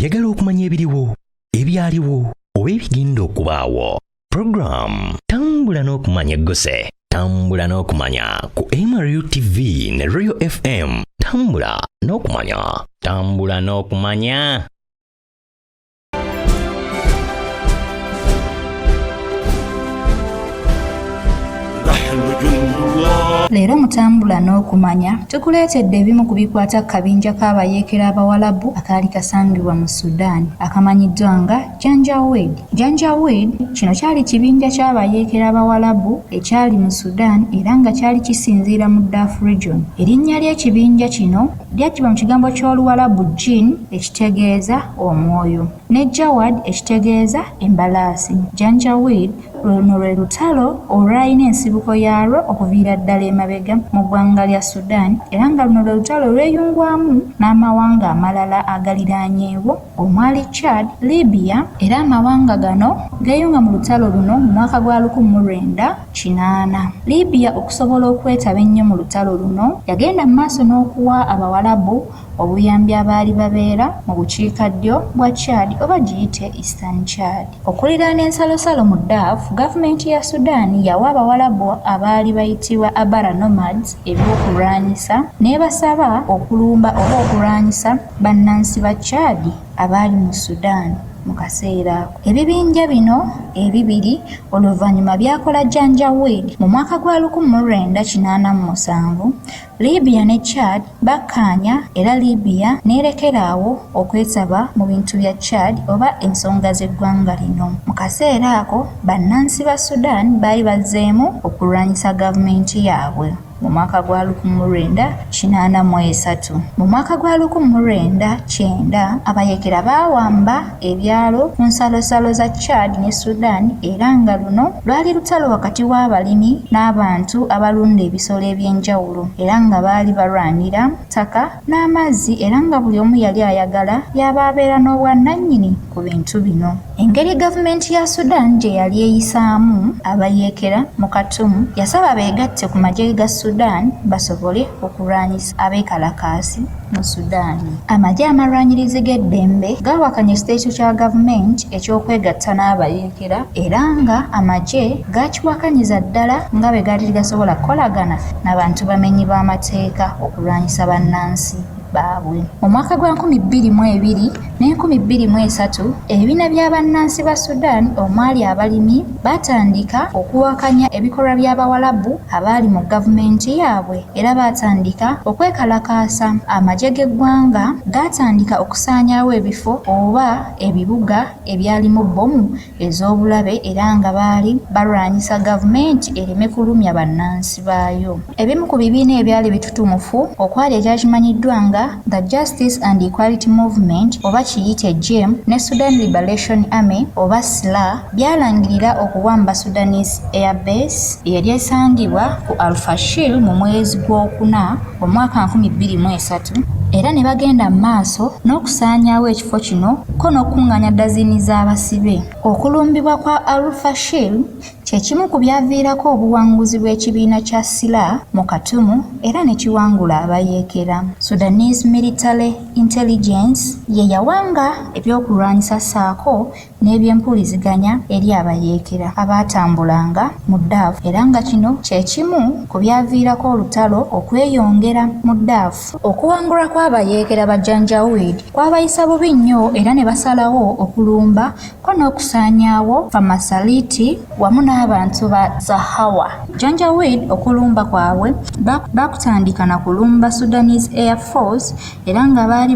oyagala okumanya ebiriwo, ebyaliwo, oba ebigenda okubaawo. Program Tambula n'okumanya eggose. Tambula n'okumanya ku MRU TV ne Royal FM. Tambula n'okumanya. Tambula n'okumanya. Leero mutambula n'okumanya tukuleetedde ebimu ku bikwata kabinja k'abayeekera abawalabu akaali kasangibwa mu Sudan akamanyiddwa nga Janjaweed. Janjaweed kino kyali kibinja ky'abayeekera abawalabu ekyali mu Sudan era nga kyali kisinziira mu Darfur region. Erinnya ly'ekibinja kino lyaggyibwa mu kigambo ky'Oluwalabu jinn ekitegeeza omwoyo ne Jawad ekitegeeza embalaasi. Janjaweed luno lwe lutalo olwalina ensibuko yaalwo okuviira ddala emabega mu ggwanga lya Sudan era nga luno lwe lutalo lweyungwamu n'amawanga amalala agaliraanyeewo omwali Chad, Libya era amawanga gano geeyunga mu lutalo luno mu mwaka gwa 1980. Libya okusobola okwetaba ennyo mu lutalo luno yagenda mu maaso n'okuwa abawalabu obuyambi abaali babeera mu bukiikaddyo bwa Chad oba giyite Eastern Chad. Okuliraana ensalosalo mu Darfur, gavumenti ya Sudan yawa abawalabu abaali bayitibwa Abara Nomads ebyokulwanyisa n'ebasaba okulumba oba okulwanyisa bannansi ba Chad abaali mu Sudan mu kaseera ako. Ebibinja bino ebibiri oluvannyuma byakola Janjaweed mu mwaka gwa 1987. Libya ne Chad bakkaanya era Libya neerekeraawo okwetaba mu bintu bya Chad oba ensonga z'eggwanga lino. Mu kaseera ako bannansi ba Sudan baali bazzeemu okulwanyisa gavumenti yaabwe. Mu mwaka gwa 1983. Mu mwaka gwa 1990 abayeekera baawamba ebyalo ku nsalosalo za Chad ne Sudan era nga luno lwali lutalo wakati w'abalimi n'abantu abalunda ebisolo eby'enjawulo era nga baali balwanira ttaka n'amazzi era nga buli omu yali ayagala yaba abeera n'obwannannyini ku bintu bino. Engeri gavumenti ya Sudan gye yali eyisaamu abayeekera mu Khartoum yasaba beegatte ku magye ga Sudan basobole okulwanyisa abeekalakaasi mu Sudan. Amagye amalwanyirizi g'eddembe gawakanya ekiteeso kya gavumenti eky'okwegatta n'abayeekera era nga amagye gakiwakanyiza ddala nga bwe gaali gasobola kukolagana n'abantu bamenyi b'amateeka okulwanyisa bannansi baabwe. Mu mwaka gwa 2022 ne 2023 ebibiina by'abannansi ba Sudan omwali abalimi batandika okuwakanya ebikolwa by'abawalabu abaali mu gavumenti yaabwe era batandika okwekalakaasa. Amagye g'eggwanga gatandika okusaanyaawo ebifo oba ebibuga ebyalimu bbomu ez'obulabe era nga baali balwanyisa gavumenti ereme kulumya bannansi baayo. Ebimu ku bibiina ebyali bitutumufu okwali ekyakimanyiddwa nga The Justice and Equality Movement oba kiyite JEM ne Sudan Liberation Army oba SLA byalangirira okuwamba Sudanese Airbase eyali esangibwa ku Al-Fashir mu mwezi gw'okuna omwaka 2023 era ne bagenda mu maaso n'okusaanyaawo ekifo kino ko n'okuŋŋaanya dazini z'abasibe. Okulumbibwa kwa Al-Fashir kye kimu ku byaviirako obuwanguzi bw'ekibiina kya SLA mu Khartoum era ne kiwangula abayeekera. Sudanese Military Intelligence ye yawanga ebyokulwanyisa ssaako n'ebyempuliziganya eri abayeekera abaatambulanga mu Darfur era nga kino kye kimu ku byaviirako olutalo okweyongera mu Darfur. Okuwangulwa kw'abayeekera ba Janjaweed kwabayisa bubi nnyo era ne basalawo okulumba ko n'okusaanyaawo Famasaliti wamu n'abantu ba Zahawa. Janjaweed okulumba kwabwe bakutandika na kulumba Sudanese Air Force era nga baali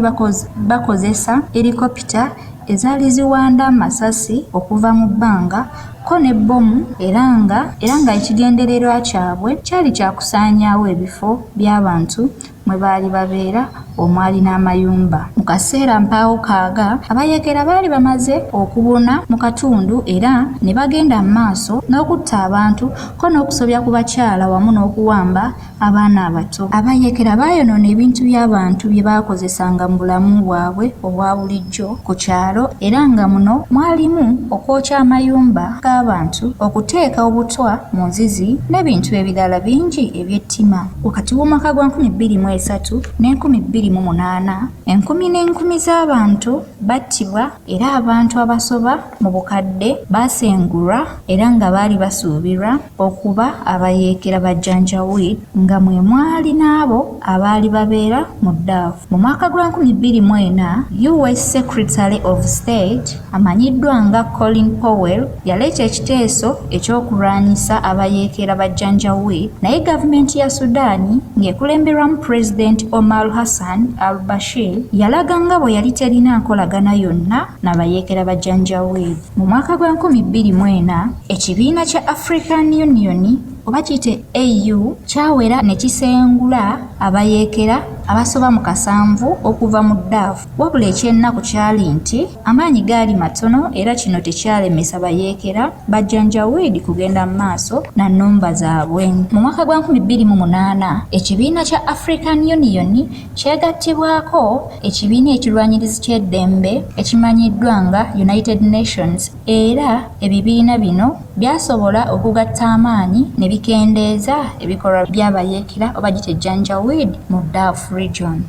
bakozesa helikopita ezaali ziwanda amasasi okuva mu bbanga ko n'ebbomu era nga ekigendererwa kyabwe kyali kyakusaanyaawo ebifo by'abantu mwe baali babeera omwali n'amayumba. Mu kaseera mpaawo kaaga abayeekera baali bamaze okubuna mu katundu era ne bagenda mu maaso n'okutta abantu ko n'okusobya ku bakyala wamu n'okuwamba abaana abato. Abayeekera baayonoona ebintu by'abantu bye baakozesanga mu bulamu bwabwe obwa bulijjo ku kyalo era nga muno mwalimu okwokya amayumba g'abantu, okuteeka obutwa mu nzizi n'ebintu ebirala bingi eby'ettima. Wakati w'omwaka gwa 2023 3 ne 2028 enkumi n'enkumi z'abantu battibwa era abantu abasoba mu bukadde basengulwa era nga baali basuubirwa okuba abayeekera ba Janjaweed nga mwe mwali n'abo abaali babeera mu ddaafu. Mu mwaka gwa 2004 US Secretary of State amanyiddwa nga Colin Powell yaleeta ekiteeso ekyokulwanyisa abayeekera ba Janjaweed naye gavumenti ya Sudaani ng'ekulemberwamu President Omar Hassan al-Bashir yalaga nga bwe yali terina nkolagana yonna n'abayeekera ba Janjaweed. Mu mwaka gwa 2004 ekibiina kya African Union oba kiyite AU kyawera ne kisengula abayeekera abasoba mu 7 okuva mu ddaafu wabula ekyennaku kyali nti amaanyi gaali matono era kino tekyalemesa bayeekera ba Janjaweed kugenda mu maaso na nnumba zaabwe. Mu mwaka gwa 2008 ekibiina kya African Union kyegattibwako ekibiina ekirwanyirizi ky'eddembe ekimanyiddwa nga United Nations era ebibiina bino byasobola okugatta amaanyi ne bikendeeza ebikolwa by'abayeekera oba gite Janjaweed mu Darfur region.